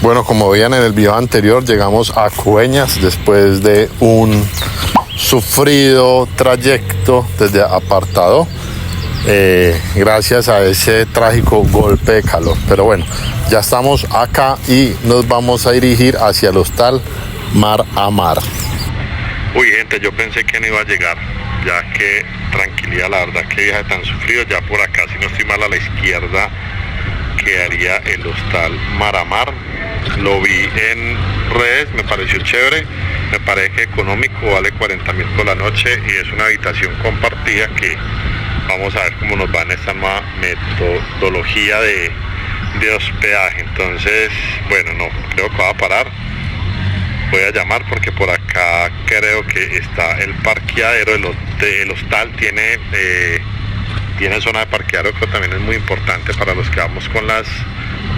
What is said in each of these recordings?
Bueno, como veían en el video anterior, llegamos a Cueñas después de un sufrido trayecto desde Apartadó, gracias a ese trágico golpe de calor. Pero bueno, ya estamos acá y nos vamos a dirigir hacia el hostal Mar a Mar. Uy, gente, yo pensé que no iba a llegar, ya que tranquilidad, la verdad que viaje tan sufrido. Ya por acá, si no estoy mal, a la izquierda quedaría el hostal Mar a Mar. Lo vi en redes, me pareció chévere, me parece económico, vale 40.000 por la noche y es una habitación compartida que vamos a ver cómo nos va en esta nueva metodología de hospedaje. Entonces, bueno, no, creo que va a parar. Voy a llamar porque por acá creo que está el parqueadero. El hostal tiene zona de parqueadero, que también es muy importante para los que vamos con las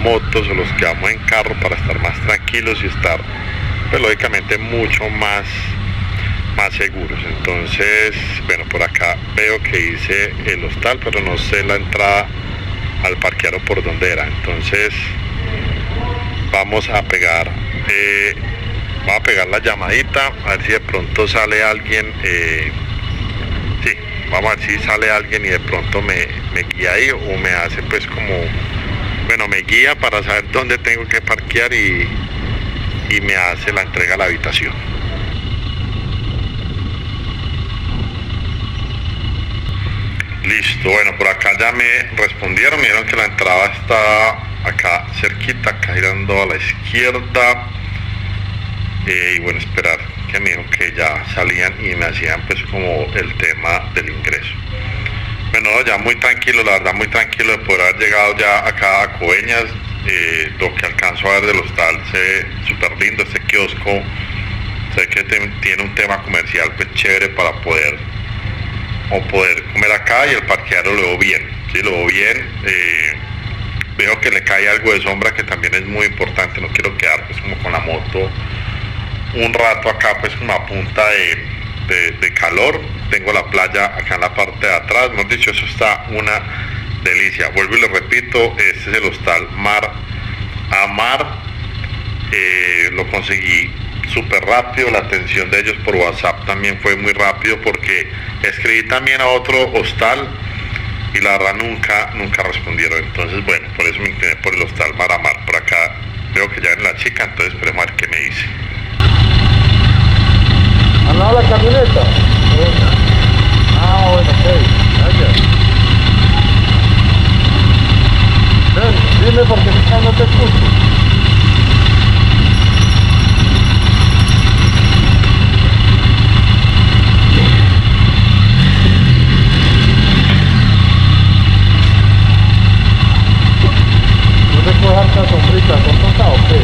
motos o los que vamos en carro, para estar más tranquilos y estar, pues, lógicamente mucho más seguros. Entonces, bueno, por acá veo que dice el hostal, pero no sé la entrada al parqueadero por dónde era. Entonces vamos a pegar la llamadita, a ver si de pronto sale alguien. Sí, vamos a ver si sale alguien y de pronto me guía ahí, o me hace pues como, bueno, me guía para saber dónde tengo que parquear y me hace la entrega a la habitación. Listo, bueno, por acá ya me respondieron, me dijeron que la entrada está acá cerquita, acá girando a la izquierda. Y bueno, esperar que me dijeron que ya salían y me hacían pues como el tema del ingreso. Bueno, ya muy tranquilo, la verdad muy tranquilo de poder haber llegado ya acá a Coveñas. Lo que alcanzo a ver del hostal se ve súper lindo, este kiosco, sé que tiene un tema comercial pues chévere para poder comer acá, y el parqueadero lo veo bien, sí, lo veo bien. Veo que le cae algo de sombra, que también es muy importante. No quiero quedar pues como con la moto un rato acá pues como a punta de calor. Tengo la playa acá en la parte de atrás, hemos dicho, eso está una delicia. Vuelvo y le repito, este es el hostal Mar a Mar. Lo conseguí súper rápido, la atención de ellos por WhatsApp también fue muy rápido, porque escribí también a otro hostal y la verdad nunca respondieron. Entonces, bueno, por eso me incliné por el hostal Mar a Mar. Por acá veo que ya viene la chica, entonces esperemos a ver qué me dice. ¿Al lado de la camioneta? Ah, bueno, ok, gracias. Ven, dime porque no te escucho. ¿No te puedes dar esta sombrita con tonta o qué?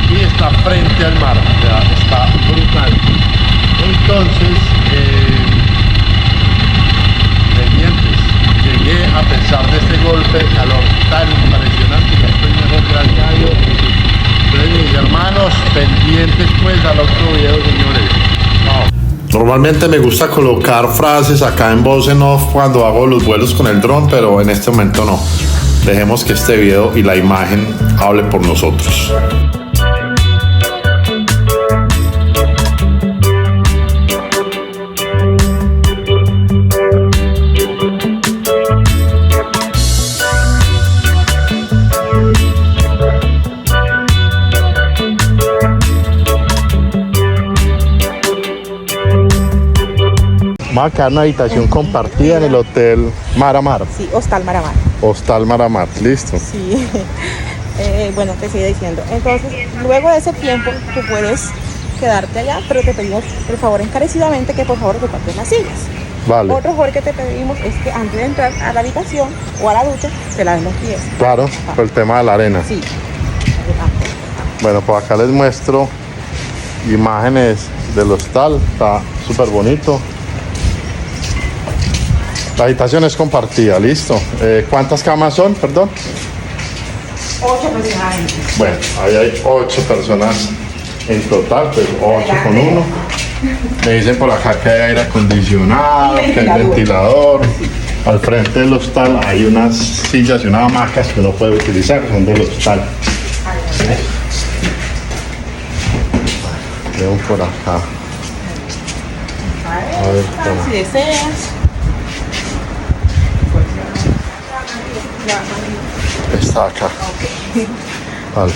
Y está frente al mar, o sea, está brutal. Entonces, pendientes, llegué a pesar de este golpe de calor tan impresionante, ya estoy mejor, gracias a Dios. Entonces, mis hermanos, pendientes pues al otro video, señores. No. Normalmente me gusta colocar frases acá en voz en off cuando hago los vuelos con el dron, pero en este momento no. Dejemos que este video y la imagen hable por nosotros. Vamos a quedar en una habitación compartida en el hotel Mar a Mar. Sí, hostal Mar a Mar. Hostal Mar a Mar, listo. Sí. Bueno, te sigue diciendo. Entonces, luego de ese tiempo, tú puedes quedarte allá, pero te pedimos, por favor, encarecidamente, que por favor te compartes las sillas. Vale. Otro favor que te pedimos es que antes de entrar a la habitación o a la ducha, te laves los pies. Claro, por el tema de la arena. Sí. Bueno, pues acá les muestro imágenes del hostal, está súper bonito. La habitación es compartida, listo. ¿Cuántas camas son, perdón? 8 aproximadamente. Bueno, ahí hay 8 personas en total, pues 8 con 1. Me dicen por acá que hay aire acondicionado, que hay ventilador. Al frente del hostal hay unas sillas y unas hamacas que uno puede utilizar, son del hostal. Veo por acá. A ver, Si deseas. está acá. Vale.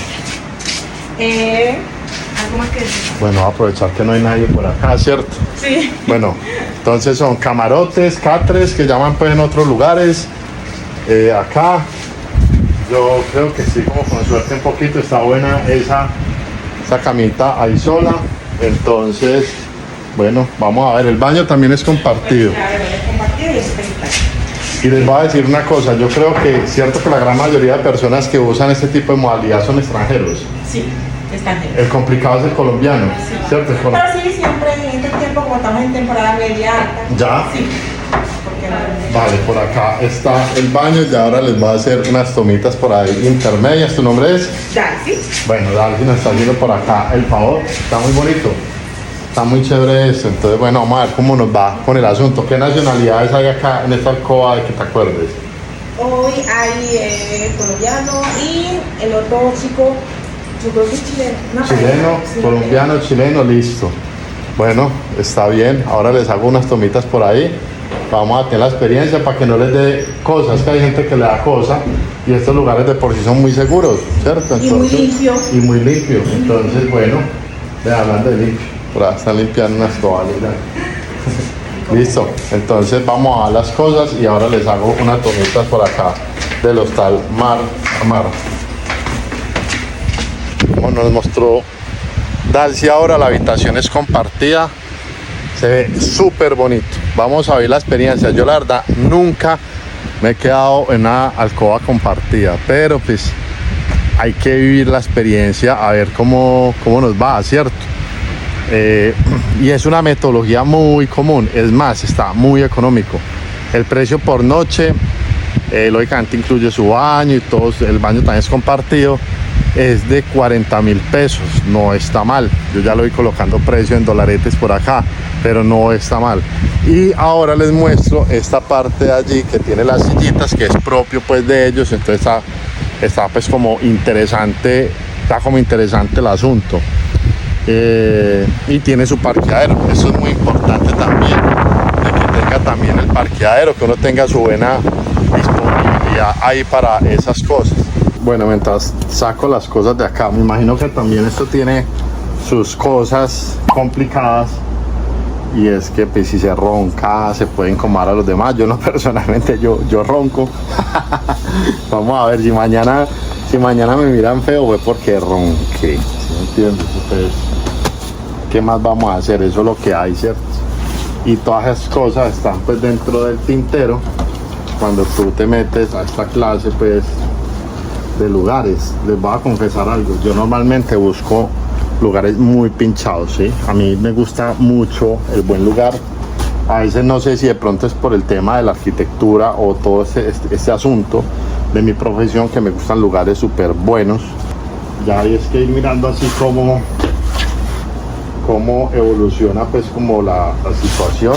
Algo más que decir. Bueno, voy a aprovechar que no hay nadie por acá, ¿cierto? Sí. Bueno, entonces son camarotes, catres, que llaman pues en otros lugares. Acá, yo creo que sí, como con suerte un poquito, está buena esa camita ahí sola. Entonces, bueno, vamos a ver, el baño también es compartido. Y les voy a decir una cosa, yo creo que es cierto que la gran mayoría de personas que usan este tipo de modalidad son extranjeros. Sí, extranjeros. El complicado es el colombiano, ¿cierto? Pero sí, siempre en este tiempo, como estamos en temporada media alta. ¿Ya? Sí. Porque no. Vale, por acá está el baño y ahora les voy a hacer unas tomitas por ahí intermedias. ¿Tu nombre es? Darcy. Bueno, Darcy nos está haciendo por acá el favor. Está muy bonito. Está muy chévere esto. Entonces, bueno, vamos a ver cómo nos va con el asunto. ¿Qué nacionalidades hay acá en esta alcoba de que te acuerdes? Hoy hay colombiano y el otro chico, yo creo que es chileno. Una Chileno, pareja, sí, colombiano, chileno, listo. Bueno, está bien. Ahora les hago unas tomitas por ahí. Vamos a tener la experiencia para que no les dé cosas, que hay gente que le da cosas y estos lugares de por sí son muy seguros, ¿cierto? Entonces, y muy limpio. Y muy limpio. Entonces, bueno, hablando de limpio, por ahí están limpiando unas toallas. Listo. Entonces vamos a dar las cosas y ahora les hago unas tomitas por acá del hostal Mar a Mar. Como nos mostró Darcy ahora, la habitación es compartida. Se ve súper bonito. Vamos a ver la experiencia. Yo la verdad nunca me he quedado en una alcoba compartida, pero pues hay que vivir la experiencia a ver cómo nos va, ¿cierto? Y es una metodología muy común. Es más, está muy económico. El precio por noche, lógicamente incluye su baño y todo. El baño también es compartido. Es de 40.000 pesos, no está mal. Yo ya lo voy colocando precio en dolaretes por acá, pero no está mal. Y ahora les muestro esta parte de allí que tiene las sillitas, que es propio pues de ellos. Entonces está pues como interesante, está como interesante el asunto. Y tiene su parqueadero, eso es muy importante también, de que tenga también el parqueadero, que uno tenga su buena disponibilidad ahí para esas cosas. Bueno, mientras saco las cosas de acá, me imagino que también esto tiene sus cosas complicadas, y es que pues, si se ronca se puede incomodar a los demás. Yo no, personalmente yo ronco. Vamos a ver, si mañana me miran feo fue porque ronqué, ¿sí me entiendes? Entonces, ¿qué más vamos a hacer? Eso es lo que hay, ¿cierto? Y todas esas cosas están pues dentro del tintero. Cuando tú te metes a esta clase pues de lugares, les voy a confesar algo, yo normalmente busco lugares muy pinchados, ¿sí? A mí me gusta mucho el buen lugar. A veces no sé si de pronto es por el tema de la arquitectura o todo este asunto de mi profesión, que me gustan lugares súper buenos. Ya hay es que ir mirando así cómo evoluciona pues como la situación.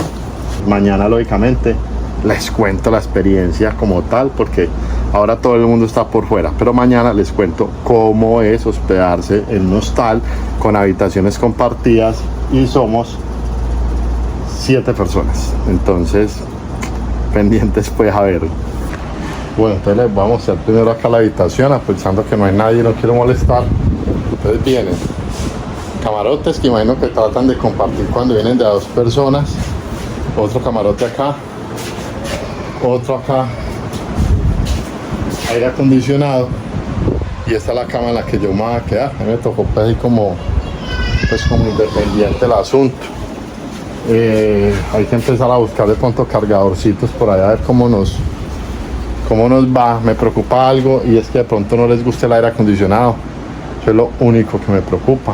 Mañana lógicamente les cuento la experiencia como tal, porque ahora todo el mundo está por fuera, pero mañana les cuento cómo es hospedarse en un hostal con habitaciones compartidas y somos 7 personas. Entonces, pendientes pues a ver. Bueno, entonces les vamos a mostrar primero acá la habitación, aprovechando que no hay nadie, no quiero molestar. Entonces vienen camarotes que imagino que tratan de compartir cuando vienen de a 2 personas. Otro camarote acá, otro acá, aire acondicionado, y esta es la cama en la que yo me voy a quedar. A mí me tocó pues así como independiente el asunto. Hay que empezar a buscar de pronto cargadorcitos por allá, a ver cómo nos va. Me preocupa algo, y es que de pronto no les guste el aire acondicionado. Eso es lo único que me preocupa,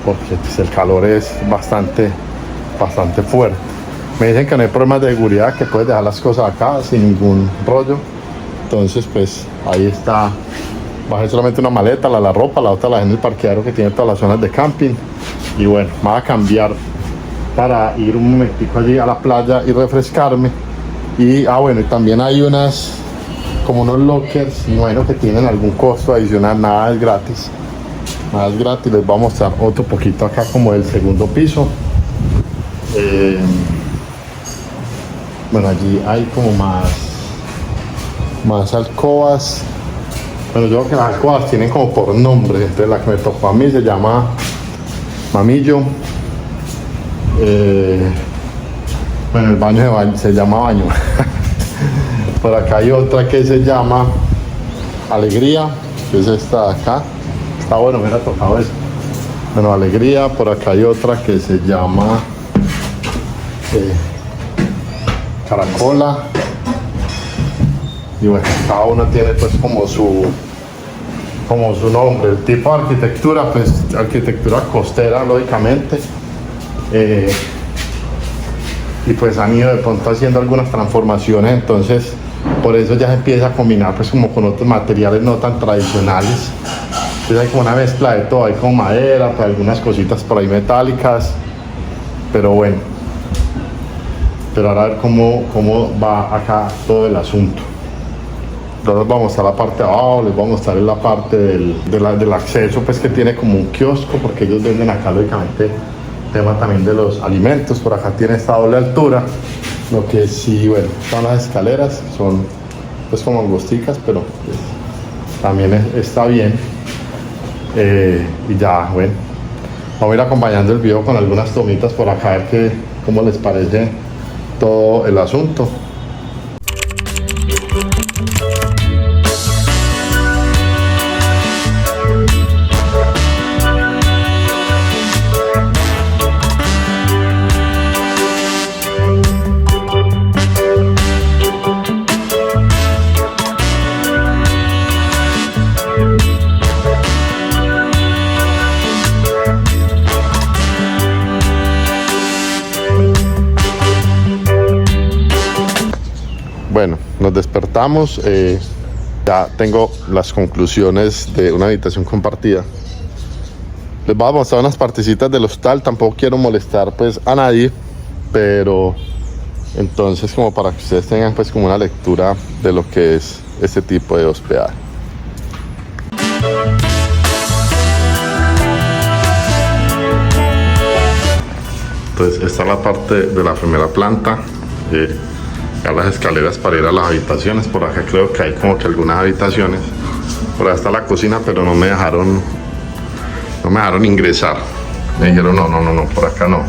porque pues, el calor es bastante fuerte. Me dicen que no hay problemas de seguridad, que puedes dejar las cosas acá sin ningún rollo. Entonces pues ahí está. Bajé solamente una maleta, la ropa, la otra la dejé en el parqueadero que tiene todas las zonas de camping. Y bueno, me voy a cambiar para ir un momentico allí a la playa y refrescarme. Y bueno, y también hay como unos lockers, y bueno, que tienen algún costo adicional. Nada es gratis, les voy a mostrar otro poquito acá, como el segundo piso. Bueno, allí hay como más alcobas. Bueno, yo creo que las alcobas tienen como por nombre. Entonces la que me tocó a mí se llama Mamillo. Bueno, el baño se llama baño. Por acá hay otra que se llama Alegría, que es esta de acá. Está bueno, me ha tocado eso. Bueno, Alegría. Por acá hay otra que se llama Caracola. Y bueno, cada uno tiene pues como su nombre. El tipo de arquitectura, pues arquitectura costera, lógicamente. Y pues han ido de pronto haciendo algunas transformaciones, entonces por eso ya se empieza a combinar pues como con otros materiales no tan tradicionales. Entonces hay como una mezcla de todo, hay como madera, pues, algunas cositas por ahí metálicas, pero bueno. Pero ahora a ver cómo va acá todo el asunto. Ahora les voy a mostrar la parte de abajo, les voy a mostrar la parte del acceso, pues que tiene como un kiosco, porque ellos venden acá lógicamente tema también de los alimentos. Por acá tiene esta doble altura, lo que sí, bueno, son las escaleras, son pues como angosticas, pero pues, también está bien. Y ya, bueno, vamos a ir acompañando el video con algunas tomitas por acá, a ver cómo les parece todo el asunto. Bueno, nos despertamos, ya tengo las conclusiones de una habitación compartida. Les voy a mostrar unas partecitas del hostal, tampoco quiero molestar pues a nadie, pero entonces como para que ustedes tengan pues como una lectura de lo que es este tipo de hospedaje. Entonces esta es la parte de la primera planta. A las escaleras para ir a las habitaciones. Por acá creo que hay como que algunas habitaciones. Por acá está la cocina, pero no me dejaron ingresar. Me dijeron no, por acá no.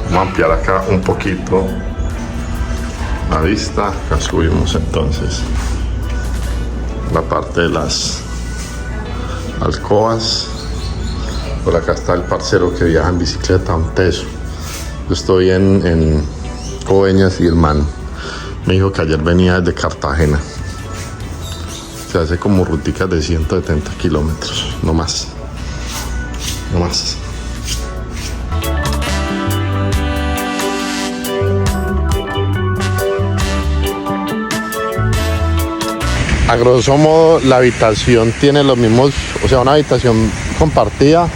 Vamos a ampliar acá un poquito la vista. Acá subimos entonces la parte de las alcobas. Por acá está el parcero que viaja en bicicleta, un teso. Yo estoy en Coveñas y el man me dijo que ayer venía desde Cartagena. Se hace como ruticas de 170 kilómetros, no más. A grosso modo, la habitación tiene los mismos, o sea, una habitación compartida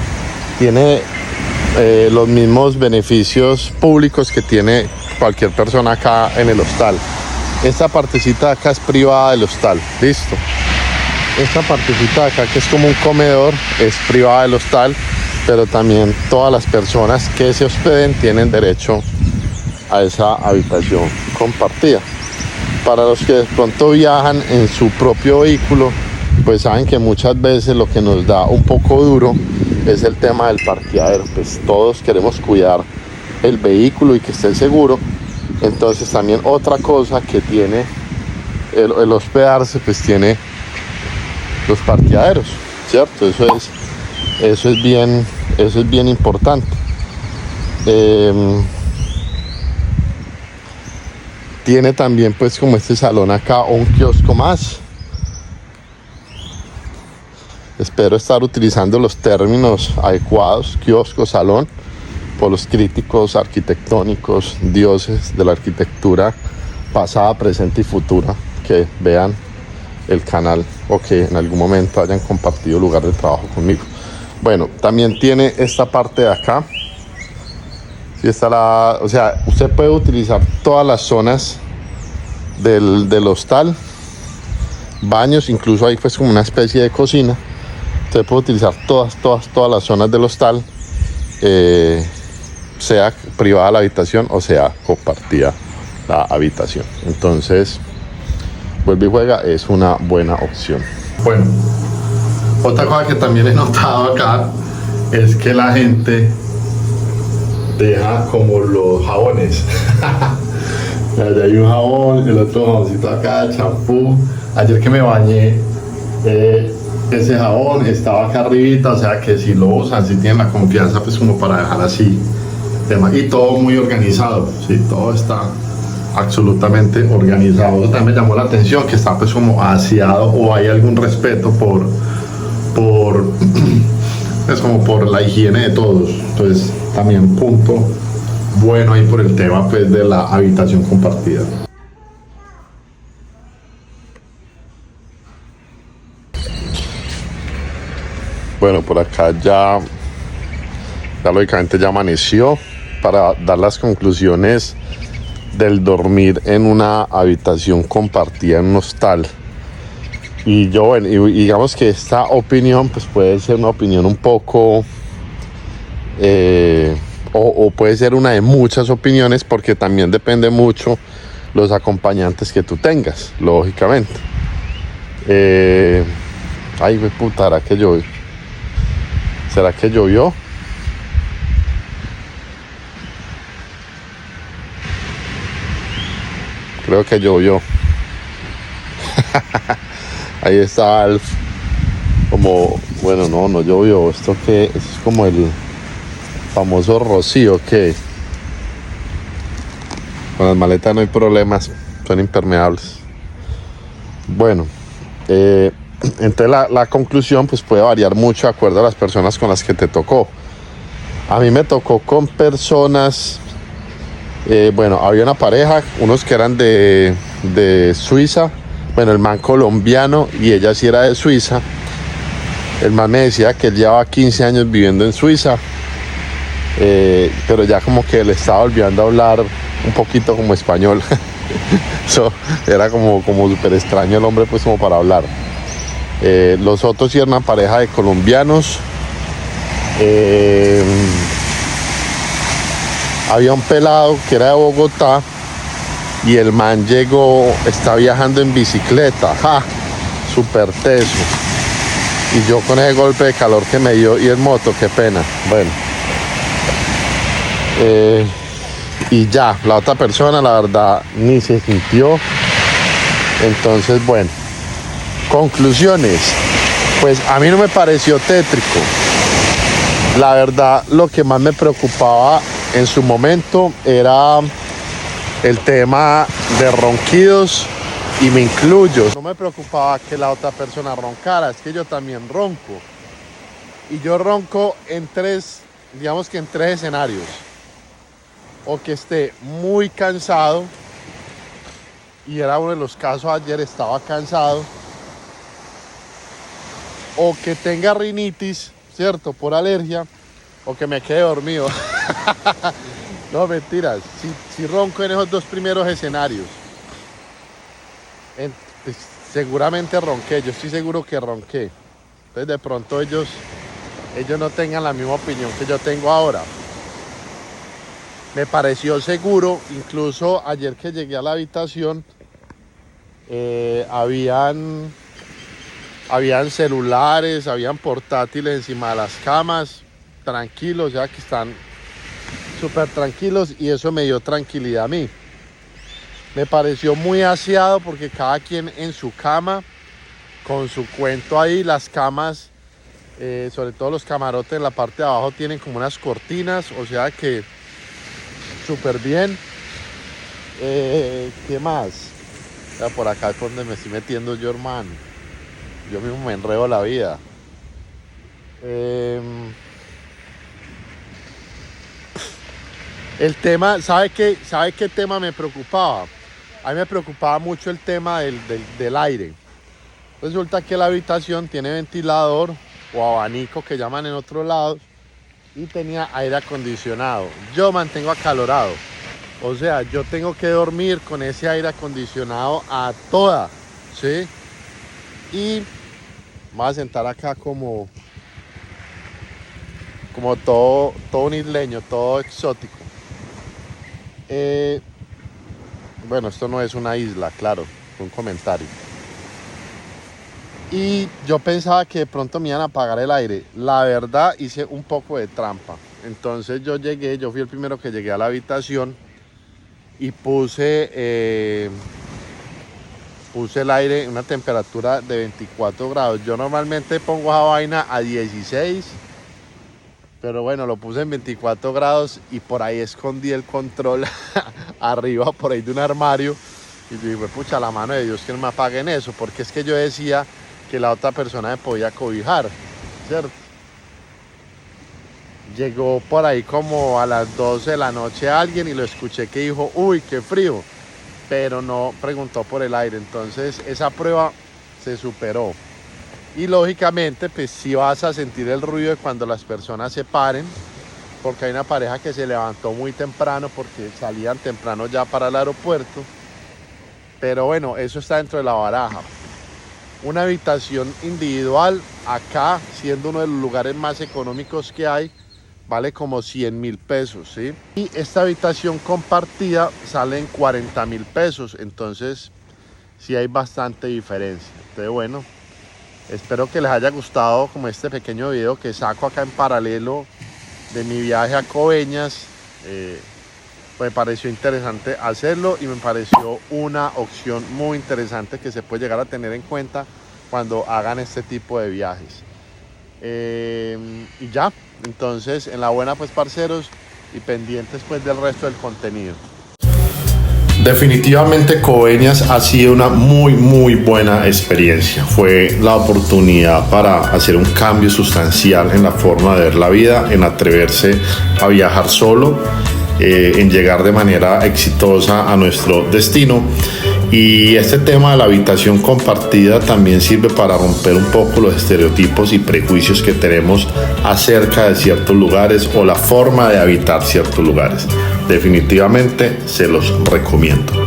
tiene los mismos beneficios públicos que tiene cualquier persona acá en el hostal. Esta partecita de acá es privada del hostal, listo. Esta partecita de acá, que es como un comedor, es privada del hostal, pero también todas las personas que se hospeden tienen derecho a esa habitación compartida. Para los que de pronto viajan en su propio vehículo, pues saben que muchas veces lo que nos da un poco duro es el tema del parqueadero. Pues todos queremos cuidar el vehículo y que esté seguro. Entonces también otra cosa que tiene el hospedarse, pues tiene los parqueaderos, ¿cierto? Eso es bien importante. Tiene también pues como este salón acá un kiosco más. Espero estar utilizando los términos adecuados, kiosco, salón, por los críticos arquitectónicos, dioses de la arquitectura pasada, presente y futura, que vean el canal o que en algún momento hayan compartido lugar de trabajo conmigo. Bueno, también tiene esta parte de acá. Sí, está o sea, usted puede utilizar todas las zonas del hostal, baños, incluso hay pues como una especie de cocina. Usted puede utilizar todas las zonas del hostal, sea privada la habitación o sea compartida la habitación. Entonces, vuelve y juega, es una buena opción. Bueno, otra cosa que también he notado acá es que la gente deja como los jabones. Allá hay un jabón, el otro jaboncito acá, champú. Ayer que me bañé, ese jabón estaba acá arribita, o sea que si lo usan, si tienen la confianza, pues como para dejar así. Y todo muy organizado, sí, todo está absolutamente organizado. Eso también me llamó la atención, que está pues como aseado o hay algún respeto es como por la higiene de todos. Entonces también punto bueno ahí por el tema pues de la habitación compartida. Bueno, por acá ya lógicamente ya amaneció. Para dar las conclusiones del dormir en una habitación compartida en un hostal. Y yo, bueno, y digamos que esta opinión pues puede ser una opinión un poco o puede ser una de muchas opiniones, porque también depende mucho los acompañantes que tú tengas, lógicamente. Ay, puta, ¿será que llovió? Creo que llovió. Ahí está como, bueno, no llovió. Esto que es como el famoso rocío que con las maletas no hay problemas, son impermeables. Bueno, entonces la conclusión pues puede variar mucho de acuerdo a las personas con las que te tocó. A mí me tocó con personas. Bueno, había una pareja, unos que eran de Suiza, bueno, el man colombiano y ella sí era de Suiza. El man me decía que él llevaba 15 años viviendo en Suiza, pero ya como que le estaba olvidando hablar un poquito como español. Eso era como súper extraño el hombre pues como para hablar. Los otros sí eran una pareja de colombianos. Había un pelado que era de Bogotá y el man está viajando en bicicleta, súper teso. Y yo con ese golpe de calor que me dio y en moto, qué pena. Bueno, y ya, la otra persona la verdad ni se sintió. Entonces, bueno, conclusiones. Pues a mí no me pareció tétrico. La verdad, lo que más me preocupaba en su momento era el tema de ronquidos, y me incluyo. No me preocupaba que la otra persona roncara, es que yo también ronco. Y yo ronco en tres escenarios. O que esté muy cansado, y era uno de los casos ayer, estaba cansado. O que tenga rinitis, ¿cierto? Por alergia. O que me quede dormido. No, mentiras. Si ronco en esos dos primeros escenarios. Pues, seguramente ronqué. Yo estoy seguro que ronqué. Entonces de pronto ellos no tengan la misma opinión que yo tengo ahora. Me pareció seguro. Incluso ayer que llegué a la habitación, habían celulares, habían portátiles encima de las camas. Tranquilos, ya que están súper tranquilos, y eso me dio tranquilidad a mí. Me pareció muy aseado porque cada quien en su cama, con su cuento ahí. Las camas, sobre todo los camarotes en la parte de abajo, tienen como unas cortinas, o sea que súper bien. ¿Qué más? Ya por acá es donde me estoy metiendo yo, hermano. Yo mismo me enredo la vida. El tema, ¿sabe qué tema me preocupaba? A mí me preocupaba mucho el tema del aire. Resulta que la habitación tiene ventilador o abanico que llaman en otros lados y tenía aire acondicionado. Yo mantengo acalorado. O sea, yo tengo que dormir con ese aire acondicionado a toda, ¿sí? Y me voy a sentar acá como todo un isleño, todo exótico. Bueno, esto no es una isla, claro, fue un comentario. Y yo pensaba que de pronto me iban a apagar el aire. La verdad, hice un poco de trampa. Entonces yo fui el primero que llegué a la habitación y puse el aire en una temperatura de 24 grados. Yo normalmente pongo esa vaina a 16, pero bueno, lo puse en 24 grados y por ahí escondí el control arriba, por ahí de un armario. Y yo dije, pucha, la mano de Dios que no me apaguen eso, porque es que yo decía que la otra persona me podía cobijar, ¿cierto? Llegó por ahí como a las 12 de la noche alguien y lo escuché que dijo, uy, qué frío, pero no preguntó por el aire. Entonces esa prueba se superó. Y lógicamente pues sí vas a sentir el ruido de cuando las personas se paren, porque hay una pareja que se levantó muy temprano porque salían temprano ya para el aeropuerto. Pero bueno, eso está dentro de la baraja. Una habitación individual acá, siendo uno de los lugares más económicos que hay, vale como 100.000 pesos, ¿sí? Y esta habitación compartida sale en 40.000 pesos, entonces sí hay bastante diferencia. Entonces bueno, espero que les haya gustado como este pequeño video que saco acá en paralelo de mi viaje a Coveñas. Me pareció interesante hacerlo y me pareció una opción muy interesante que se puede llegar a tener en cuenta cuando hagan este tipo de viajes. Y ya, entonces en la buena pues parceros y pendientes pues del resto del contenido. Definitivamente Coveñas ha sido una muy buena experiencia. Fue la oportunidad para hacer un cambio sustancial en la forma de ver la vida, en atreverse a viajar solo, en llegar de manera exitosa a nuestro destino. Y este tema de la habitación compartida también sirve para romper un poco los estereotipos y prejuicios que tenemos acerca de ciertos lugares o la forma de habitar ciertos lugares. Definitivamente se los recomiendo.